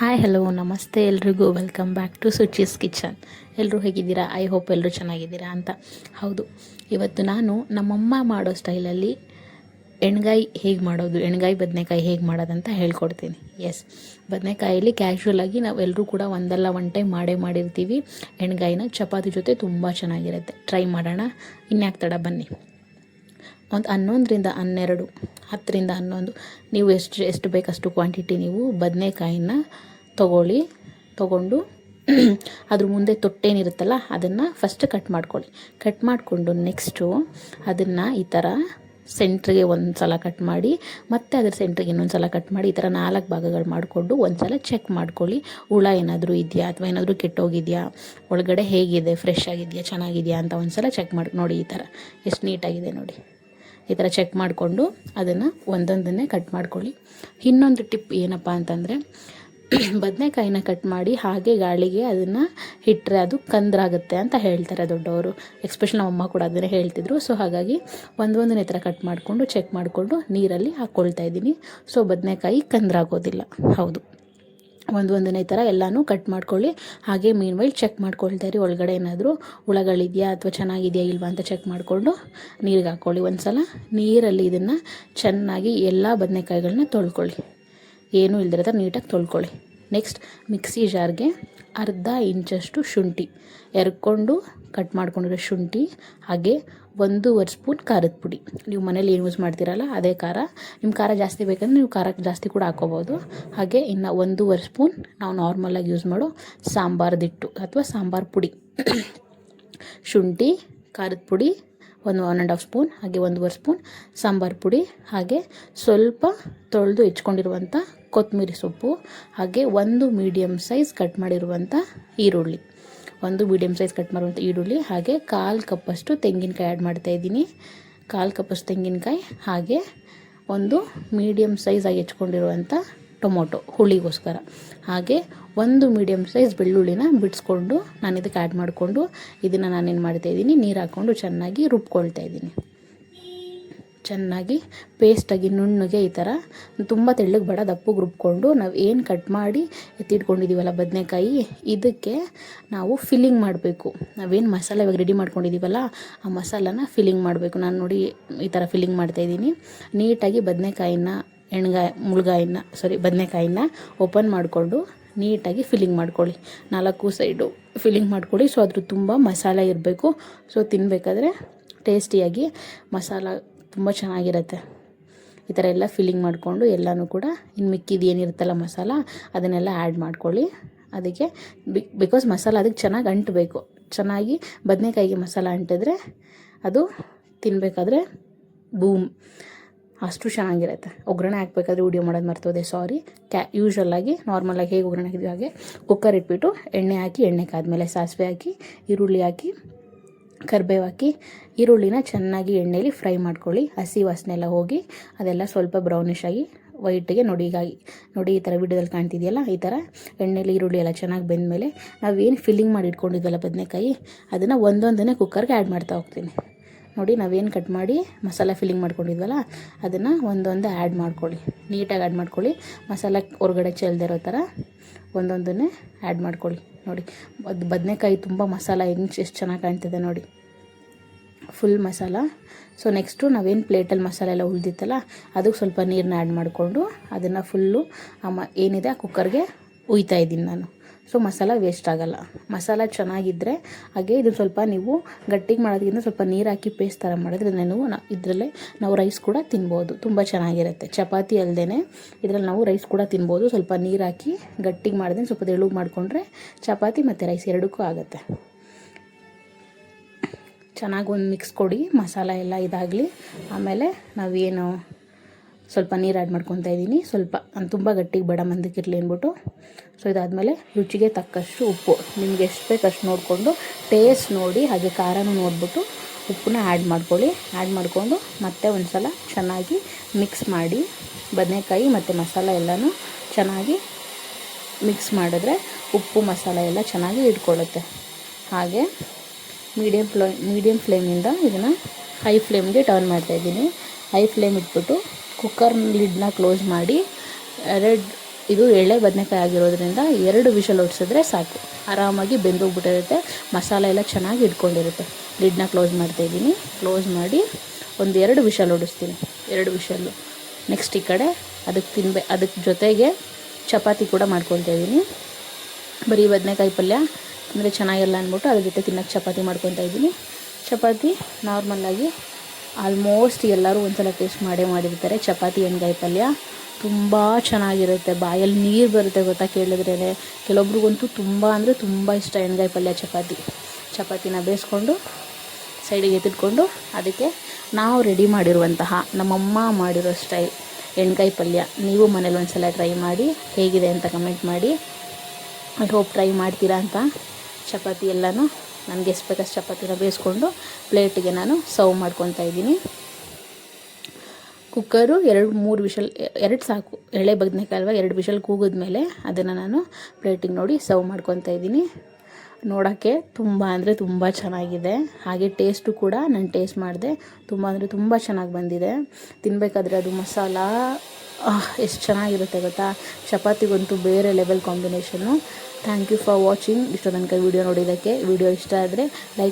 Hi hello ನಮಸ್ತೆ ಎಲ್ರಿಗೂ welcome back to ಸುಚೀಸ್ kitchen. ಎಲ್ಲರೂ ಹೇಗಿದ್ದೀರಾ? ಐ ಹೋಪ್ ಎಲ್ಲರೂ ಚೆನ್ನಾಗಿದ್ದೀರಾ ಅಂತ. ಹೌದು, ಇವತ್ತು ನಾನು ನಮ್ಮಮ್ಮ ಮಾಡೋ ಸ್ಟೈಲಲ್ಲಿ ಎಣ್ಗಾಯಿ ಹೇಗೆ ಮಾಡೋದು, ಎಣ್ಗಾಯಿ ಬದನೆಕಾಯಿ ಹೇಗೆ ಮಾಡೋದಂತ ಹೇಳ್ಕೊಡ್ತೀನಿ. ಎಸ್, ಬದನೆಕಾಯಲ್ಲಿ ಕ್ಯಾಶುವಲಾಗಿ ನಾವೆಲ್ಲರೂ ಕೂಡ ಒಂದಲ್ಲ ಒನ್ ಟೈಮ್ ಮಾಡಿರ್ತೀವಿ. ಎಣ್ಗಾಯಿನ ಚಪಾತಿ ಜೊತೆ ತುಂಬ ಚೆನ್ನಾಗಿರುತ್ತೆ. ಟ್ರೈ ಮಾಡೋಣ, ಇನ್ಯಾಕೆ ತಡ, ಬನ್ನಿ. ಒಂದು 11ರಿಂದ 12, 10ರಿಂದ 11 ನೀವು ಎಷ್ಟು ಬೇಕಷ್ಟು ಕ್ವಾಂಟಿಟಿ ನೀವು ಬದನೆಕಾಯಿನ ತೊಗೊಂಡು ಅದ್ರ ಮುಂದೆ ತೊಟ್ಟೇನಿರುತ್ತಲ್ಲ ಅದನ್ನು ಫಸ್ಟ್ ಕಟ್ ಮಾಡಿಕೊಂಡು ನೆಕ್ಸ್ಟು ಅದನ್ನು ಈ ಥರ ಸೆಂಟ್ರಿಗೆ ಒಂದು ಸಲ ಕಟ್ ಮಾಡಿ, ಮತ್ತು ಅದ್ರ ಸೆಂಟ್ರಿಗೆ ಇನ್ನೊಂದು ಸಲ ಕಟ್ ಮಾಡಿ, ಈ ಥರ 4 ಭಾಗಗಳು ಮಾಡಿಕೊಂಡು ಒಂದು ಸಲ ಚೆಕ್ ಮಾಡ್ಕೊಳ್ಳಿ. ಹುಳ ಏನಾದರೂ ಇದೆಯಾ ಅಥವಾ ಏನಾದರೂ ಕೆಟ್ಟೋಗಿದೆಯಾ, ಒಳಗಡೆ ಹೇಗಿದೆ, ಫ್ರೆಶ್ ಆಗಿದೆಯಾ, ಚೆನ್ನಾಗಿದೆಯಾ ಅಂತ ಒಂದು ಸಲ ಚೆಕ್ ಮಾಡಿ ನೋಡಿ. ಈ ಥರ ಎಷ್ಟು ನೀಟಾಗಿದೆ ನೋಡಿ. ಈ ಥರ ಚೆಕ್ ಮಾಡಿಕೊಂಡು ಅದನ್ನು ಒಂದೊಂದನ್ನೇ ಕಟ್ ಮಾಡ್ಕೊಳ್ಳಿ. ಇನ್ನೊಂದು ಟಿಪ್ ಏನಪ್ಪ ಅಂತಂದರೆ, ಬದನೆಕಾಯಿನ ಕಟ್ ಮಾಡಿ ಹಾಗೆ ಗಾಳಿಗೆ ಅದನ್ನು ಇಟ್ಟರೆ ಅದು ಕಂದ್ರಾಗುತ್ತೆ ಅಂತ ಹೇಳ್ತಾರೆ ದೊಡ್ಡವರು. ಎಸ್ಪೆಷಲಿ ನಮ್ಮಮ್ಮ ಕೂಡ ಅದನ್ನೇ ಹೇಳ್ತಿದ್ರು. ಸೊ ಹಾಗಾಗಿ ಒಂದೊಂದನೇ ಥರ ಕಟ್ ಮಾಡಿಕೊಂಡು ಚೆಕ್ ಮಾಡಿಕೊಂಡು ನೀರಲ್ಲಿ ಹಾಕ್ಕೊಳ್ತಾ ಇದ್ದೀನಿ. ಸೊ ಬದನೆಕಾಯಿ ಕಂದ್ರಾಗೋದಿಲ್ಲ. ಹೌದು, ಒಂದೊಂದನೇ ಥರ ಎಲ್ಲನೂ ಕಟ್ ಮಾಡ್ಕೊಳ್ಳಿ. ಹಾಗೆ ಮೀನ್ವೈಲ್ ಚೆಕ್ ಮಾಡ್ಕೊಳ್ತಾ ಇರಿ, ಒಳಗಡೆ ಏನಾದರೂ ಹುಳಗಳಿದೆಯಾ ಅಥವಾ ಚೆನ್ನಾಗಿದೆಯಾ ಇಲ್ವಾ ಅಂತ ಚೆಕ್ ಮಾಡಿಕೊಂಡು ನೀರಿಗೆ ಹಾಕ್ಕೊಳ್ಳಿ. ಒಂದು ಸಲ ನೀರಲ್ಲಿ ಇದನ್ನು ಚೆನ್ನಾಗಿ ಎಲ್ಲ ಬದನೆಕಾಯಿಗಳನ್ನ ತೊಳ್ಕೊಳ್ಳಿ, ಏನೂ ಇಲ್ದಿರೋ ಥರ ನೀಟಾಗಿ ತೊಳ್ಕೊಳ್ಳಿ. ನೆಕ್ಸ್ಟ್ ಮಿಕ್ಸಿ ಜಾರ್ಗೆ ಅರ್ಧ ಇಂಚಷ್ಟು ಶುಂಠಿ ಎರ್ಕೊಂಡು ಕಟ್ ಮಾಡ್ಕೊಂಡಿರೋ ಶುಂಠಿ, ಹಾಗೆ 1.5 ಸ್ಪೂನ್ ಖಾರದ ಪುಡಿ. ನೀವು ಮನೇಲಿ ಏನು ಯೂಸ್ ಮಾಡ್ತೀರಲ್ಲ ಅದೇ ಖಾರ. ನಿಮ್ಮ ಖಾರ ಜಾಸ್ತಿ ಬೇಕಂದ್ರೆ ನೀವು ಖಾರ ಜಾಸ್ತಿ ಕೂಡ ಹಾಕ್ಕೋಬೋದು. ಹಾಗೆ ಇನ್ನು 1.5 ಸ್ಪೂನ್ ನಾವು ನಾರ್ಮಲಾಗಿ ಯೂಸ್ ಮಾಡೋ ಸಾಂಬಾರ್ದಿಟ್ಟು ಅಥವಾ ಸಾಂಬಾರು ಪುಡಿ. ಶುಂಠಿ, ಖಾರದ ಪುಡಿ 1.5 ಸ್ಪೂನ್, ಹಾಗೆ 1.5 ಸ್ಪೂನ್ ಸಾಂಬಾರು ಪುಡಿ, ಹಾಗೆ ಸ್ವಲ್ಪ ತೊಳೆದು ಹೆಚ್ಕೊಂಡಿರುವಂಥ ಕೊತ್ತಂಬರಿ ಸೊಪ್ಪು, ಹಾಗೆ ಒಂದು ಮೀಡಿಯಮ್ ಸೈಜ್ ಕಟ್ ಮಾಡಿರುವಂಥ ಈರುಳ್ಳಿ, ಹಾಗೆ 1/4 ಕಪ್ಪಷ್ಟು ತೆಂಗಿನಕಾಯಿ ಆ್ಯಡ್ ಮಾಡ್ತಾಯಿದ್ದೀನಿ. 1/4 ಕಪ್ಪಷ್ಟು ತೆಂಗಿನಕಾಯಿ, ಹಾಗೆ ಒಂದು ಮೀಡಿಯಮ್ ಸೈಜಾಗಿ ಹೆಚ್ಕೊಂಡಿರುವಂಥ ಟೊಮೊಟೊ ಹುಳಿಗೋಸ್ಕರ, ಹಾಗೆ ಒಂದು ಮೀಡಿಯಮ್ ಸೈಜ್ ಬೆಳ್ಳುಳ್ಳಿನ ಬಿಡಿಸ್ಕೊಂಡು ನಾನು ಇದಕ್ಕೆ ಆ್ಯಡ್ ಮಾಡಿಕೊಂಡು ಇದನ್ನು ನಾನೇನು ಮಾಡ್ತಾಯಿದ್ದೀನಿ, ನೀರು ಹಾಕ್ಕೊಂಡು ಚೆನ್ನಾಗಿ ರುಬ್ಕೊಳ್ತಾ ಇದ್ದೀನಿ. ಚೆನ್ನಾಗಿ ಪೇಸ್ಟಾಗಿ ನುಣ್ಣಗೆ ಈ ಥರ ತುಂಬ ತೆಳ್ಳಗೆ ಬೇಡ, ದಪ್ಪಗೆ ರುಬ್ಕೊಂಡು ನಾವು ಏನು ಕಟ್ ಮಾಡಿ ಎತ್ತಿಟ್ಕೊಂಡಿದ್ದೀವಲ್ಲ ಬದನೆಕಾಯಿ, ಇದಕ್ಕೆ ನಾವು ಫಿಲ್ಲಿಂಗ್ ಮಾಡಬೇಕು. ನಾವೇನು ಮಸಾಲೆ ಇವಾಗ ರೆಡಿ ಮಾಡ್ಕೊಂಡಿದ್ದೀವಲ್ಲ ಆ ಮಸಾಲಾನ ಫಿಲ್ಲಿಂಗ್ ಮಾಡಬೇಕು. ನಾನು ನೋಡಿ ಈ ಥರ ಫಿಲ್ಲಿಂಗ್ ಮಾಡ್ತಾಯಿದ್ದೀನಿ. ನೀಟಾಗಿ ಬದನೆಕಾಯಿನ ಓಪನ್ ಮಾಡಿಕೊಂಡು ನೀಟಾಗಿ ಫಿಲ್ಲಿಂಗ್ ಮಾಡ್ಕೊಳ್ಳಿ. 4 ಸೈಡು ಫಿಲ್ಲಿಂಗ್ ಮಾಡ್ಕೊಳ್ಳಿ. ಸೊ ಅದ್ರ ತುಂಬ ಮಸಾಲೆ ಇರಬೇಕು. ಸೊ ತಿನ್ನಬೇಕಾದ್ರೆ ಟೇಸ್ಟಿಯಾಗಿ ಮಸಾಲ ತುಂಬ ಚೆನ್ನಾಗಿರುತ್ತೆ. ಈ ಥರ ಎಲ್ಲ ಫಿಲ್ಲಿಂಗ್ ಮಾಡಿಕೊಂಡು ಎಲ್ಲನೂ ಕೂಡ ಇನ್ನು ಮಿಕ್ಕಿದ್ದು ಏನಿರುತ್ತಲ್ಲ ಮಸಾಲ ಅದನ್ನೆಲ್ಲ ಆ್ಯಡ್ ಮಾಡ್ಕೊಳ್ಳಿ. ಅದಕ್ಕೆ ಬಿಕಾಸ್ ಮಸಾಲ ಅದಕ್ಕೆ ಚೆನ್ನಾಗಿ ಅಂಟಬೇಕು. ಚೆನ್ನಾಗಿ ಬದನೆಕಾಯಿಗೆ ಮಸಾಲ ಅಂಟಿದ್ರೆ ಅದು ತಿನ್ನಬೇಕಾದ್ರೆ ಬೂಮ್ ಅಷ್ಟು ಚೆನ್ನಾಗಿರುತ್ತೆ. ಒಗ್ಗರಣೆ ಹಾಕಬೇಕಾದ್ರೆ ವಿಡಿಯೋ ಮಾಡೋದು ಮರ್ತೋದೆ, ಸಾರಿ. ಯೂಶ್ವಲಾಗಿ ನಾರ್ಮಲಾಗಿ ಹೇಗೆ ಒಗ್ಗರಣೆ ಹಾಕಿದ್ವಿ ಹಾಗೆ ಕುಕ್ಕರ್ ಇಟ್ಬಿಟ್ಟು ಎಣ್ಣೆ ಹಾಕಿ, ಎಣ್ಣೆ ಕಾದ್ಮೇಲೆ ಸಾಸಿವೆ ಹಾಕಿ, ಈರುಳ್ಳಿ ಹಾಕಿ, ಕರಿಬೇವು ಹಾಕಿ, ಈರುಳ್ಳಿನ ಚೆನ್ನಾಗಿ ಎಣ್ಣೆಯಲ್ಲಿ ಫ್ರೈ ಮಾಡ್ಕೊಳ್ಳಿ. ಹಸಿ ವಾಸನೆ ಎಲ್ಲ ಹೋಗಿ ಅದೆಲ್ಲ ಸ್ವಲ್ಪ ಬ್ರೌನಿಶ್ ಆಗಿ ವೈಟಿಗೆ ನೋಡಿ ಈ ಥರ ವಿಡಿಯೋದಲ್ಲಿ ಕಾಣ್ತಿದೆಯಲ್ಲ, ಈ ಥರ ಎಣ್ಣೆಲಿ ಈರುಳ್ಳಿ ಎಲ್ಲ ಚೆನ್ನಾಗಿ ಬೆಂದಮೇಲೆ ನಾವೇನು ಫಿಲ್ಲಿಂಗ್ ಮಾಡಿ ಇಟ್ಕೊಂಡಿದ್ವಲ್ಲ ಬದನೆಕಾಯಿ ಅದನ್ನು ಒಂದೊಂದನ್ನೇ ಕುಕ್ಕರ್ಗೆ ಆ್ಯಡ್ ಮಾಡ್ತಾ ಹೋಗ್ತೀನಿ. ನೋಡಿ, ನಾವೇನು ಕಟ್ ಮಾಡಿ ಮಸಾಲ ಫಿಲ್ಲಿಂಗ್ ಮಾಡ್ಕೊಂಡಿದ್ವಲ್ಲ ಅದನ್ನು ಒಂದೊಂದೇ ಆ್ಯಡ್ ಮಾಡ್ಕೊಳ್ಳಿ. ನೀಟಾಗಿ ಆ್ಯಡ್ ಮಾಡ್ಕೊಳ್ಳಿ. ಮಸಾಲ ಹೊರಗಡೆ ಚೆಲ್ಲದೆ ಇರೋ ಥರ ಒಂದೊಂದನ್ನೇ ಆ್ಯಡ್ ಮಾಡ್ಕೊಳ್ಳಿ. ನೋಡಿ, ಅದು ಬದನೆಕಾಯಿ ತುಂಬ ಮಸಾಲ ಎಷ್ಟು ಚೆನ್ನಾಗಿ ಕಾಣ್ತಿದೆ ನೋಡಿ, ಫುಲ್ ಮಸಾಲ. ಸೊ ನೆಕ್ಸ್ಟು ನಾವೇನು ಪ್ಲೇಟಲ್ಲಿ ಮಸಾಲೆ ಎಲ್ಲ ಉಳಿದಿತ್ತಲ್ಲ ಅದಕ್ಕೆ ಸ್ವಲ್ಪ ನೀರನ್ನ ಆ್ಯಡ್ ಮಾಡಿಕೊಂಡು ಅದನ್ನು ಫುಲ್ಲು ಏನಿದೆ ಆ ಕುಕ್ಕರ್ಗೆ ಉಯ್ತಾ ಇದ್ದೀನಿ ನಾನು. ಸೊ ಮಸಾಲ ವೇಸ್ಟ್ ಆಗೋಲ್ಲ. ಮಸಾಲ ಚೆನ್ನಾಗಿದ್ದರೆ, ಹಾಗೆ ಇದು ಸ್ವಲ್ಪ ನೀವು ಗಟ್ಟಿಗೆ ಮಾಡೋದಕ್ಕಿಂತ ಸ್ವಲ್ಪ ನೀರು ಹಾಕಿ ಪೇಸ್ಟ್ ಥರ ಮಾಡಿದ್ರೆ ಇದರಲ್ಲೇ ನಾವು ರೈಸ್ ಕೂಡ ತಿನ್ಬೋದು. ತುಂಬ ಚೆನ್ನಾಗಿರುತ್ತೆ. ಚಪಾತಿ ಅಲ್ಲದೇ ಇದರಲ್ಲಿ ನಾವು ರೈಸ್ ಕೂಡ ತಿನ್ಬೋದು. ಸ್ವಲ್ಪ ನೀರು ಹಾಕಿ ಗಟ್ಟಿಗೆ ಮಾಡಿದ್ರೆ ಸ್ವಲ್ಪ ತೆಳುಗೆ ಮಾಡಿಕೊಂಡ್ರೆ ಚಪಾತಿ ಮತ್ತು ರೈಸ್ ಎರಡಕ್ಕೂ ಆಗುತ್ತೆ. ಚೆನ್ನಾಗಿ ಒಂದು ಮಿಕ್ಸ್ ಕೊಡಿ, ಮಸಾಲ ಎಲ್ಲ ಇದಾಗಲಿ. ಆಮೇಲೆ ನಾವೇನು ಸ್ವಲ್ಪ ನೀರು ಆ್ಯಡ್ ಮಾಡ್ಕೊತಾ ಇದ್ದೀನಿ. ಸ್ವಲ್ಪ ತುಂಬ ಗಟ್ಟಿಗೆ ಬೇಡ, ಮಂದಕ್ಕಿರಲಿ ಅಂದ್ಬಿಟ್ಟು. ಸೊ ಇದಾದಮೇಲೆ ರುಚಿಗೆ ತಕ್ಕಷ್ಟು ಉಪ್ಪು, ನಿಮ್ಗೆ ಎಷ್ಟು ಬೇಕು ಅಷ್ಟು ನೋಡಿಕೊಂಡು ಟೇಸ್ಟ್ ನೋಡಿ, ಹಾಗೆ ಖಾರನೂ ನೋಡಿಬಿಟ್ಟು ಉಪ್ಪನ್ನ ಆ್ಯಡ್ ಮಾಡ್ಕೊಳ್ಳಿ. ಆ್ಯಡ್ ಮಾಡಿಕೊಂಡು ಮತ್ತೆ ಒಂದು ಸಲ ಚೆನ್ನಾಗಿ ಮಿಕ್ಸ್ ಮಾಡಿ, ಬದನೆಕಾಯಿ ಮತ್ತು ಮಸಾಲ ಎಲ್ಲನೂ ಚೆನ್ನಾಗಿ ಮಿಕ್ಸ್ ಮಾಡಿದ್ರೆ ಉಪ್ಪು ಮಸಾಲ ಎಲ್ಲ ಚೆನ್ನಾಗಿ ಇಟ್ಕೊಳ್ಳುತ್ತೆ. ಹಾಗೆ ಮೀಡಿಯಮ್ ಫ್ಲೇಮಿಂದ ಇದನ್ನು ಹೈ ಫ್ಲೇಮ್ಗೆ ಟರ್ನ್ ಮಾಡ್ತಾಯಿದ್ದೀನಿ. ಹೈ ಫ್ಲೇಮ್ ಇಟ್ಬಿಟ್ಟು ಕುಕ್ಕರ್ ಲಿಡ್ನ ಕ್ಲೋಸ್ ಮಾಡಿ ಇದು ಎಳೆ ಬದನೆಕಾಯಿ ಆಗಿರೋದ್ರಿಂದ 2 ವಿಷಲ್ ಹೊಡ್ಸಿದ್ರೆ ಸಾಕು, ಆರಾಮಾಗಿ ಬೆಂದೋಗ್ಬಿಟ್ಟಿರುತ್ತೆ. ಮಸಾಲೆ ಎಲ್ಲ ಚೆನ್ನಾಗಿ ಇಟ್ಕೊಂಡಿರುತ್ತೆ. ಲಿಡ್ನ ಕ್ಲೋಸ್ ಮಾಡ್ತಾಯಿದ್ದೀನಿ. ಕ್ಲೋಸ್ ಮಾಡಿ 1-2 ವಿಷಲ್ ಹೊಡಿಸ್ತೀನಿ, 2 ವಿಷಲ್ಲು. ನೆಕ್ಸ್ಟ್ ಈ ಕಡೆ ಅದಕ್ಕೆ ಜೊತೆಗೆ ಚಪಾತಿ ಕೂಡ ಮಾಡ್ಕೊತಾ ಇದ್ದೀನಿ. ಬರೀ ಬದನೆಕಾಯಿ ಪಲ್ಯ ಅಂದರೆ ಚೆನ್ನಾಗಿಲ್ಲ ಅಂದ್ಬಿಟ್ಟು ಅದ್ರ ಜೊತೆ ತಿನ್ನೋಕ್ಕೆ ಚಪಾತಿ ಮಾಡ್ಕೊತಾ ಇದ್ದೀನಿ. ಚಪಾತಿ ನಾರ್ಮಲ್ಲಾಗಿ ಆಲ್ಮೋಸ್ಟ್ ಎಲ್ಲರೂ ಒಂದ್ಸಲ ಟೇಸ್ಟ್ ಮಾಡಿರ್ತಾರೆ. ಚಪಾತಿ ಎಣ್ಗಾಯಿ ಪಲ್ಯ ತುಂಬ ಚೆನ್ನಾಗಿರುತ್ತೆ, ಬಾಯಲ್ಲಿ ನೀರು ಬರುತ್ತೆ ಗೊತ್ತಾ ಕೇಳಿದ್ರೇ. ಕೆಲವೊಬ್ರಿಗಂತೂ ತುಂಬ ಅಂದರೆ ತುಂಬ ಇಷ್ಟ ಎಣ್ಗಾಯಿ ಪಲ್ಯ. ಚಪಾತಿನ ಬೇಯಿಸ್ಕೊಂಡು ಸೈಡಿಗೆ ಎತ್ತಿಟ್ಕೊಂಡು ಅದಕ್ಕೆ ನಾವು ರೆಡಿ ಮಾಡಿರುವಂತಹ ನಮ್ಮಮ್ಮ ಮಾಡಿರೋ ಸ್ಟೈಲ್ ಎಣ್ಗಾಯಿ ಪಲ್ಯ ನೀವು ಮನೇಲಿ ಒಂದ್ಸಲ ಟ್ರೈ ಮಾಡಿ ಹೇಗಿದೆ ಅಂತ ಕಮೆಂಟ್ ಮಾಡಿ. ಐ ಹೋಪ್ ಟ್ರೈ ಮಾಡ್ತೀರಾ ಅಂತ. ಚಪಾತಿ ಎಲ್ಲನೂ ನನಗೆ ಎಷ್ಟು ಬೇಕಷ್ಟು ಚಪಾತಿನ ಬೇಯಿಸ್ಕೊಂಡು ಪ್ಲೇಟಿಗೆ ನಾನು ಸರ್ವ್ ಮಾಡ್ಕೊತಾ ಇದ್ದೀನಿ. ಕುಕ್ಕರು 2-3 ವಿಷಲ್, 2 ಸಾಕು, ಎಳೆ ಬದನೆಕಾಯಿ ಅಲ್ವಾ, 2 ವಿಷಲ್ ಕೂಗಿದ್ಮೇಲೆ ಅದನ್ನು ನಾನು ಪ್ಲೇಟಿಗೆ ನೋಡಿ ಸರ್ವ್ ಮಾಡ್ಕೊತಾ ಇದ್ದೀನಿ. ನೋಡೋಕ್ಕೆ ತುಂಬ ಅಂದರೆ ತುಂಬ ಚೆನ್ನಾಗಿದೆ. ಹಾಗೆ ಟೇಸ್ಟು ಕೂಡ ನಾನು ಟೇಸ್ಟ್ ಮಾಡಿದೆ, ತುಂಬ ಅಂದರೆ ತುಂಬ ಚೆನ್ನಾಗಿ ಬಂದಿದೆ. ತಿನ್ನಬೇಕಾದ್ರೆ ಅದು ಮಸಾಲ ಎಷ್ಟು ಚೆನ್ನಾಗಿರುತ್ತೆ ಗೊತ್ತಾ. ಚಪಾತಿಗಂತೂ ಬೇರೆ level combination. Thank you for watching. ಇಷ್ಟು ತನಕ ವಿಡಿಯೋ ನೋಡಿದ್ದಕ್ಕೆ. ವಿಡಿಯೋ ಇಷ್ಟ ಆದರೆ ಲೈಕ್